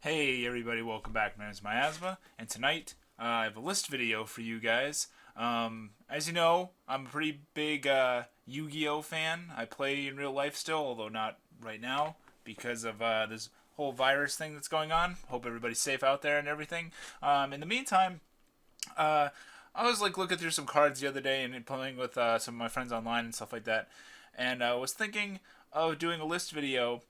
Hey everybody, welcome back. My name is Miasma, and tonight I have a list video for you guys. As you know, I'm a pretty big Yu-Gi-Oh fan. I play in real life still, although not right now because of this whole virus thing that's going on. Hope everybody's safe out there and everything. In the meantime, uh, I was like looking through some cards the other day and playing with some of my friends online and stuff like that, and I was thinking of doing a list video,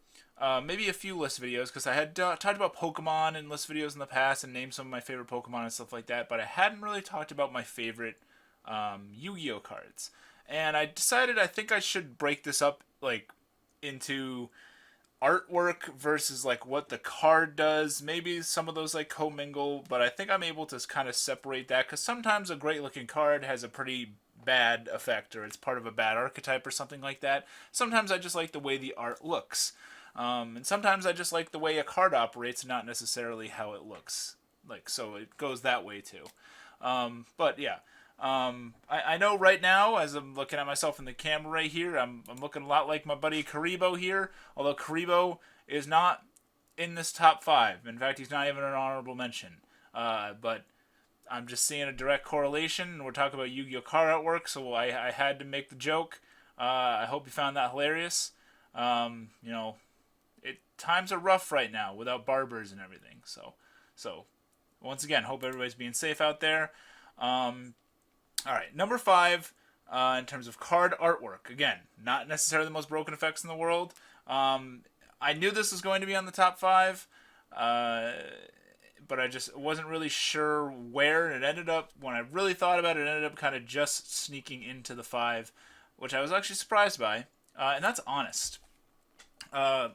maybe a few list videos, because I had talked about Pokemon in list videos in the past and named some of my favorite Pokemon and stuff like that, but I hadn't really talked about my favorite Yu-Gi-Oh cards, and I decided I think I should break this up like into artwork versus like what the card does. Maybe some of those like commingle, but I think I'm able to kind of separate that because sometimes a great looking card has a pretty bad effect or it's part of a bad archetype or something like that. Sometimes I just like the way the art looks. And sometimes I just like the way a card operates, not necessarily how it looks. Like, so it goes that way too. But yeah, I know right now, as I'm looking at myself in the camera right here, I'm looking a lot like my buddy Karibo here, although Karibo is not in this top five. In fact, he's not even an honorable mention. But I'm just seeing a direct correlation, and we're talking about Yu-Gi-Oh card artwork, so I had to make the joke. I hope you found that hilarious. You know, times are rough right now without barbers and everything. So once again, hope everybody's being safe out there. All right, number five, in terms of card artwork. Again, not necessarily the most broken effects in the world. I knew this was going to be on the top five, uh, but I just wasn't really sure where. And it ended up, when I really thought about it, it ended up kind of just sneaking into the five, which I was actually surprised by. And that's Honest. Uh,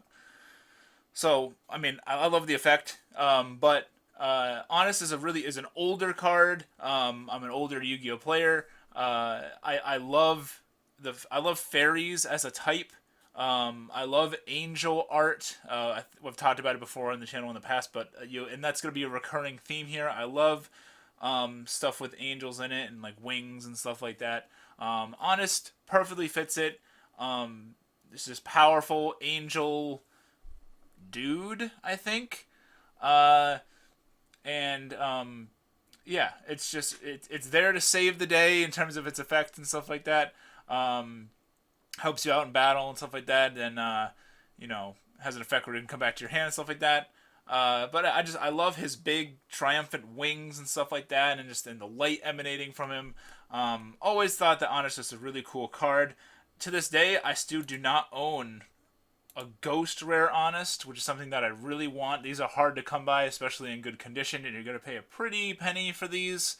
so I mean, I love the effect, but Honest is an older card. I'm an older Yu-Gi-Oh player. I love fairies as a type. I love angel art. We've talked about it before on the channel in the past, but and that's going to be a recurring theme here. I love stuff with angels in it and like wings and stuff like that. Honest perfectly fits it. This is powerful angel dude, I think. Uh, and Yeah, it's just it's there to save the day in terms of its effect and stuff like that. Um, Helps you out in battle and stuff like that, and you know, has an effect where it can come back to your hand and stuff like that. But I love his big triumphant wings and stuff like that, and just the light emanating from him. Always thought that Honest is a really cool card. To this day, I still do not own a ghost rare Honest, which is something that I really want. These are hard to come by, especially in good condition, and you're going to pay a pretty penny for these,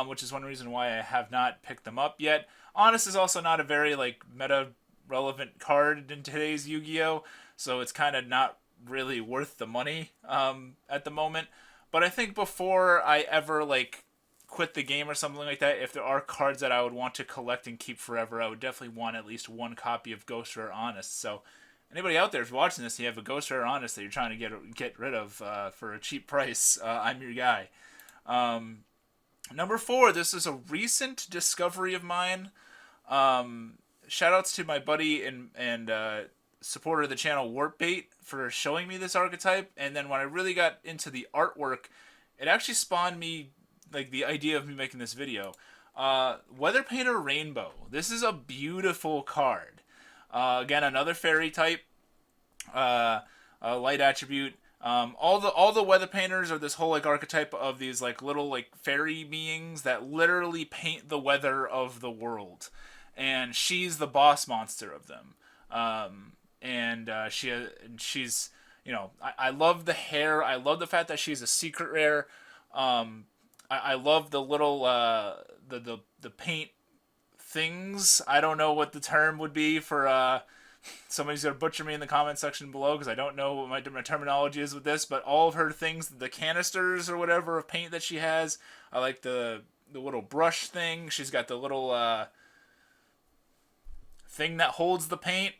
which is one reason why I have not picked them up yet. Honest is also not a very like meta relevant card in today's Yu-Gi-Oh, so it's kind of not really worth the money at the moment. But I think before I ever like quit the game or something like that, if there are cards that I would want to collect and keep forever, I would definitely want at least one copy of Ghost Rare Honest. So anybody out there who's watching this, and you have a Ghost Rare Honest that you're trying to get rid of for a cheap price, I'm your guy. Um, Number four, this is a recent discovery of mine. Shout outs to my buddy and supporter of the channel Warpbait for showing me this archetype, and then when I really got into the artwork, it actually spawned me like the idea of me making this video. Weather Painter Rainbow. This is a beautiful card. Again, another fairy type, light attribute. All the weather painters are this whole like archetype of these like little like fairy beings that literally paint the weather of the world, and she's the boss monster of them. And she's I love the hair. I love the fact that she's a secret rare. I love the little the paint things. I don't know what the term would be for somebody's gonna butcher me in the comment section below because I don't know what my terminology is with this. But all of her things, the canisters or whatever of paint that she has, I like the little brush thing. She's got the little thing that holds the paint.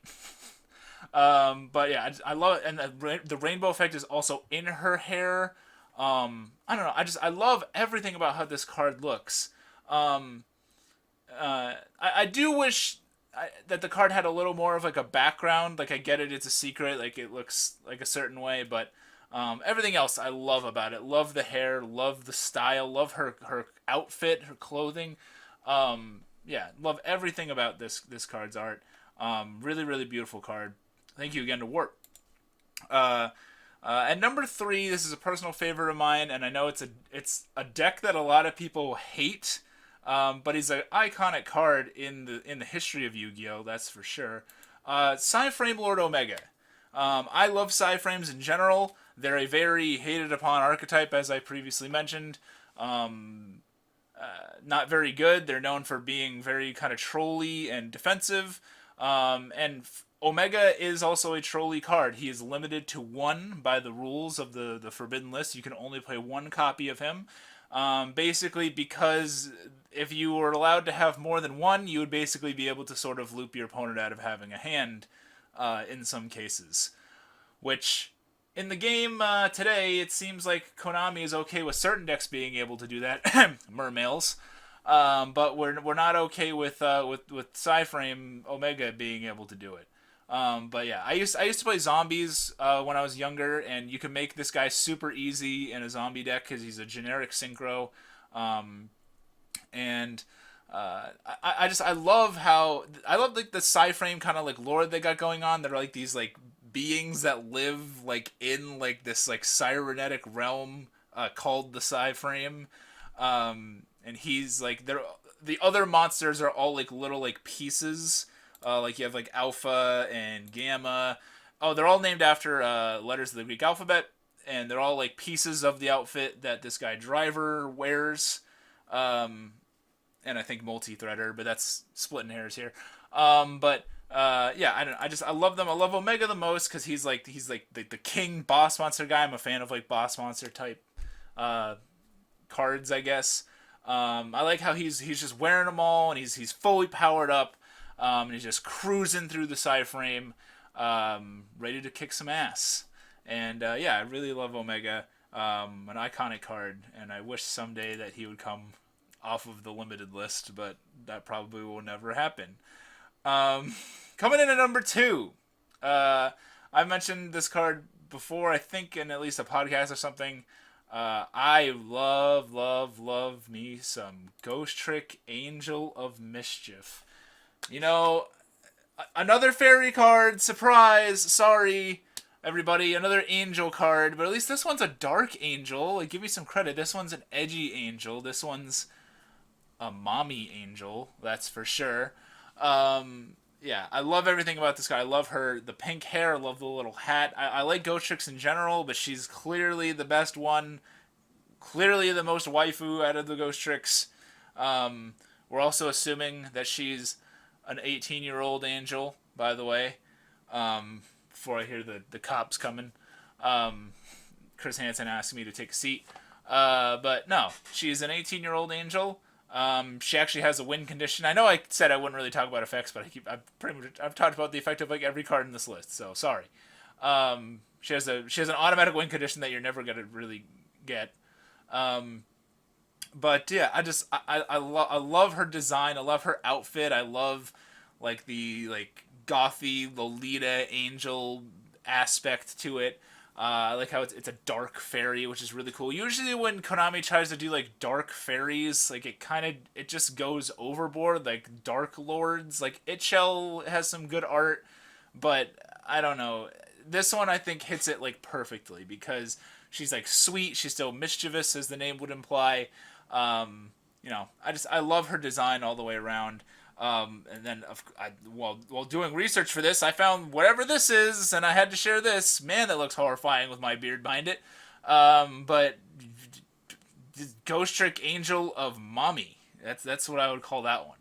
But yeah, I love it, and the rainbow effect is also in her hair. I don't know. I love everything about how this card looks. Um, I do wish that the card had a little more of like a background. Like I get it, it's a secret. Like it looks like a certain way, but Everything else I love about it. Love the hair, love the style, love her outfit, her clothing. Yeah, love everything about this card's art. Really, really beautiful card. Thank you again to Warp. Uh, at number three, this is a personal favorite of mine, and I know it's a deck that a lot of people hate, but he's an iconic card in the history of Yu-Gi-Oh. That's for sure. Psy-Frame Lord Omega. I love Psy-Frames in general. They're a very hated upon archetype, as I previously mentioned. Not very good. They're known for being very kind of trolly and defensive. Omega is also a trolly card. He is limited to one by the rules of the Forbidden List. You can only play one copy of him. Basically, because if you were allowed to have more than one, you would basically be able to sort of loop your opponent out of having a hand in some cases. Which, in the game today, it seems like Konami is okay with certain decks being able to do that. Mermails. But we're not okay with Psy-Frame Omega being able to do it. But yeah, I used to play zombies when I was younger, and you can make this guy super easy in a zombie deck because he's a generic synchro. And I love like the Psy-Frame kind of like lore they got going on. They're like these like beings that live like in like this like cybernetic realm called the Psy-Frame. And he's like the other monsters are all like little like pieces. Like you have like Alpha and Gamma. Oh, they're all named after letters of the Greek alphabet, and they're all like pieces of the outfit that this guy Driver wears. And I think multi-threader, but that's splitting hairs here. Yeah, I love them. I love Omega the most because he's like the king boss monster guy. I'm a fan of like boss monster type cards, I guess. I like how he's just wearing them all, and he's fully powered up, and he's just cruising through the Psy-Frame, ready to kick some ass. And yeah, I really love Omega, an iconic card, and I wish someday that he would come off of the limited list, but that probably will never happen. Coming in at number two, I've mentioned this card before, I think in at least a podcast or something. I love me some Ghost Trick Angel of Mischief. You know, another fairy card, surprise, sorry, everybody, another angel card, but at least this one's a dark angel. Like, give me some credit. This one's an edgy angel. This one's a mommy angel, that's for sure. Yeah, I love everything about this guy. I love the pink hair. I love the little hat. I like Ghost Tricks in general, but she's clearly the best one. Clearly the most waifu out of the Ghost Tricks. We're also assuming that she's an 18-year-old angel, by the way. Before I hear the cops coming. Chris Hansen asked me to take a seat. But no, she's an 18-year-old angel. She actually has a win condition. I know I said I wouldn't really talk about effects, but I've talked about the effect of like every card in this list. So sorry. She has an automatic win condition that you're never gonna really get. But yeah, I love her design. I love her outfit. I love like the like gothy Lolita angel aspect to it. I like how it's a dark fairy, which is really cool. Usually when Konami tries to do like dark fairies, like it just goes overboard. Like Dark Lords, like Itchel has some good art, but I don't know. This one I think hits it like perfectly because she's like sweet. She's still mischievous, as the name would imply. I love her design all the way around. And then while doing research for this, I found whatever this is, and I had to share this. Man, that looks horrifying with my beard behind it. But Ghost Trick Angel of Mommy. That's what I would call that one.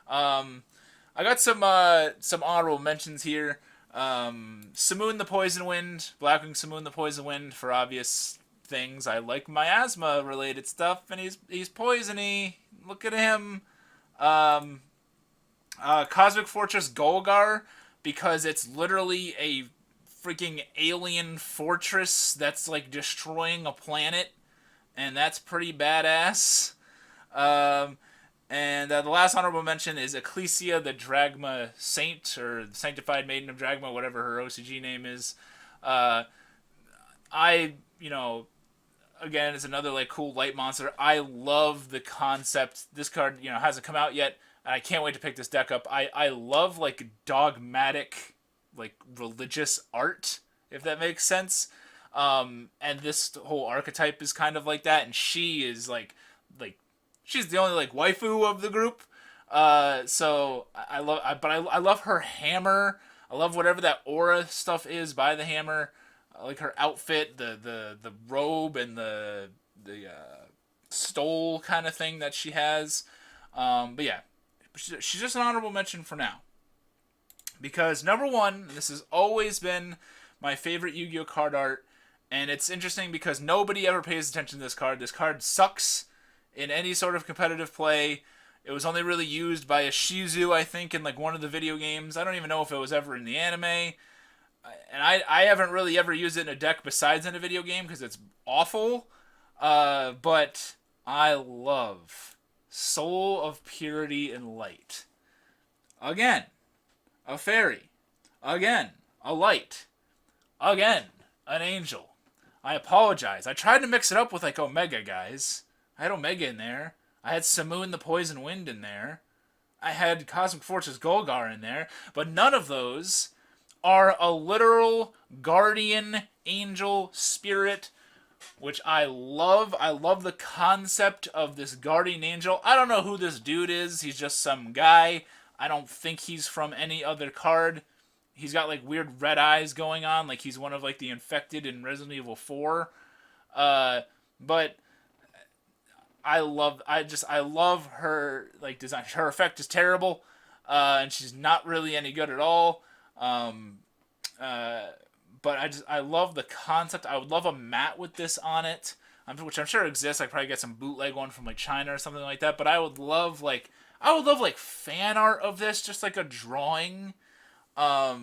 I got some honorable mentions here. Simoon the Poison Wind, Blackwing Simoon the Poison Wind, for obvious things. I like Miasma related stuff, and he's poisony. Look at him. Cosmic Fortress Golgar, because it's literally a freaking alien fortress that's like destroying a planet, and that's pretty badass. And the last honorable mention is Ecclesia, the Dragma Saint, or Sanctified Maiden of Dragma, whatever her OCG name is. I you know, again, it's another like cool light monster. I love the concept. This card, hasn't come out yet, and I can't wait to pick this deck up. I love like dogmatic, like religious art, if that makes sense. And this whole archetype is kind of like that, and she is like she's the only like waifu of the group. So I love her hammer. I love whatever that aura stuff is by the hammer. I like her outfit, the robe and the stole kind of thing that she has. But yeah, she's just an honorable mention for now. Because number one, this has always been my favorite Yu-Gi-Oh card art, and it's interesting because nobody ever pays attention to this card. This card sucks in any sort of competitive play. It was only really used by a Shizu, I think, in like one of the video games. I don't even know if it was ever in the anime. And I haven't really ever used it in a deck besides in a video game because it's awful. But I love Soul of Purity and Light. Again, a fairy. Again, a light. Again, an angel. I apologize. I tried to mix it up with like Omega, guys. I had Omega in there. I had Samoon the Poison Wind in there. I had Cosmic Fortress Golgar in there. But none of those are a literal guardian angel spirit, which I love. I love the concept of this guardian angel. I don't know who this dude is. He's just some guy. I don't think he's from any other card. He's got like weird red eyes going on, like he's one of like the infected in Resident Evil 4. But I love her like design. Her effect is terrible, and she's not really any good at all. But I love the concept. I would love a mat with this on it, which I'm sure exists. I probably get some bootleg one from like China or something like that. But I would love like fan art of this, just like a drawing. My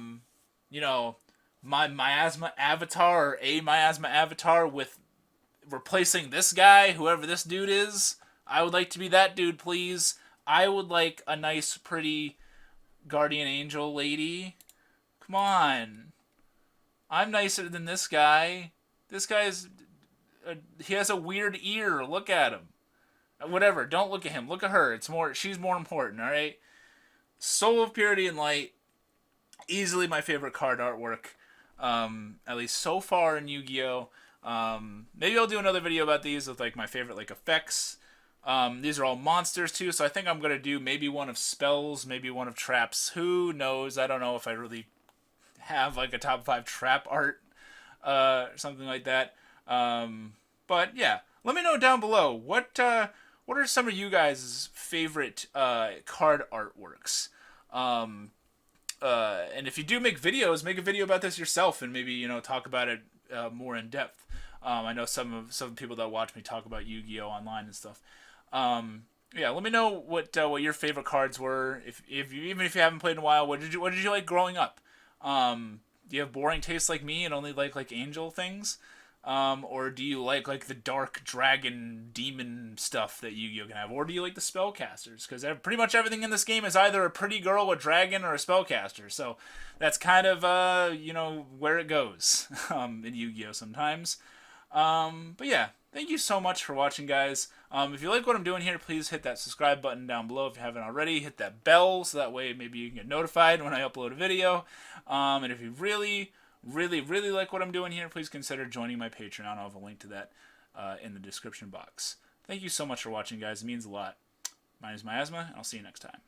Miasma avatar or a Miasma avatar with replacing this guy, whoever this dude is. I would like to be that dude, please. I would like a nice, pretty guardian angel lady. Come on. I'm nicer than this guy. This guy's... he has a weird ear. Look at him. Whatever. Don't look at him. Look at her. She's more important, alright? Soul of Purity and Light. Easily my favorite card artwork. At least so far in Yu-Gi-Oh! Maybe I'll do another video about these with like my favorite like effects. These are all monsters too, so I think I'm gonna do maybe one of spells, maybe one of traps. Who knows? I don't know if I really have like a top 5 trap art, or something like that. But yeah, let me know down below what are some of you guys' favorite card artworks. And if you do make videos, make a video about this yourself and maybe talk about it more in depth. I know some people that watch me talk about Yu-Gi-Oh online and stuff. Yeah, let me know what your favorite cards were. Even if you haven't played in a while, what did you like growing up? Do you have boring tastes like me and only like angel things? Or do you like the dark dragon demon stuff that Yu-Gi-Oh can have? Or do you like the spellcasters? Because pretty much everything in this game is either a pretty girl, a dragon, or a spellcaster. So that's kind of where it goes in Yu-Gi-Oh sometimes. But yeah, thank you so much for watching, guys. If you like what I'm doing here, please hit that subscribe button down below if you haven't already. Hit that bell so that way maybe you can get notified when I upload a video. And if you really like what I'm doing here, please consider joining my Patreon. I'll have a link to that in the description box. Thank you so much for watching, guys. It means a lot. My name is Miasma, and I'll see you next time.